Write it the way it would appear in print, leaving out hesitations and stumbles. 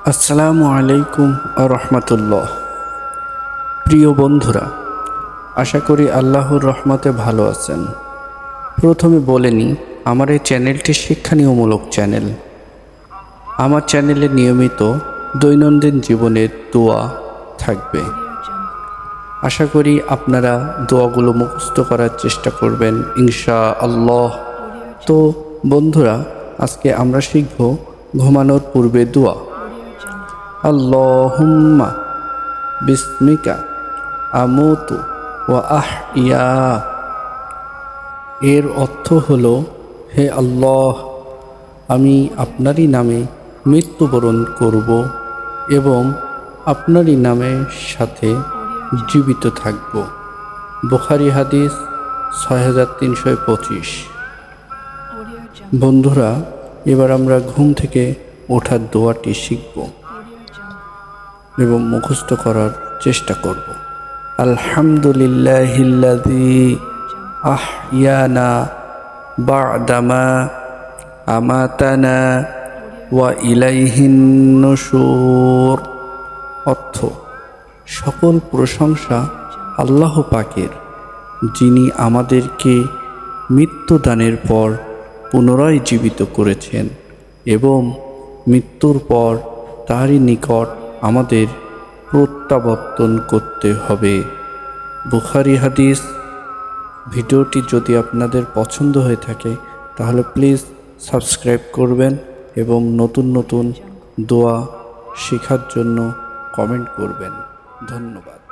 আসসালামু আলাইকুম রহমতুল্লাহ। প্রিয় বন্ধুরা, আশা করি আল্লাহর রহমতে ভালো আছেন। প্রথমে বলে নিই, আমার এই চ্যানেলটি শিক্ষণীয়মূলক চ্যানেল। আমার চ্যানেলে নিয়মিত দৈনন্দিন জীবনের দোয়া থাকবে। আশা করি আপনারা দোয়াগুলো মুখস্থ করার চেষ্টা করবেন ইনশাআল্লাহ। তো বন্ধুরা, আজকে আমরা শিখব ঘুমানোর পূর্বে দোয়া। আল্লাহুম্মা বিসমিকা আমুতু ওয়া আহইয়া। এর অর্থ হলো, হে আল্লাহ, আমি আপনারই নামে মৃত্যুবরণ করব এবং আপনারই নামের সাথে জীবিত থাকব। বুখারী হাদিস 6325। বন্ধুরা, এবার আমরা ঘুম থেকে ওঠার দোয়াটি শিখব এবং মুখস্থ করার চেষ্টা করব। আলহামদুলিল্লাহিল্লাযী আহইয়ানা বা'দামা আমাতানা ওয়া ইলাইহিন নুশুর। অর্থ: সকল প্রশংসা আল্লাহ পাকের, যিনি আমাদেরকে মৃত্যুদানের পর পুনরায় জীবিত করেছেন এবং মৃত্যুর পর তারই নিকট আমাদের প্রত্যাবর্তন করতে হবে। বুখারী হাদিস। ভিডিওটি যদি আপনাদের পছন্দ হয়ে থাকে তাহলে প্লিজ সাবস্ক্রাইব করবেন এবং নতুন নতুন দোয়া শেখার জন্য কমেন্ট করবেন। ধন্যবাদ।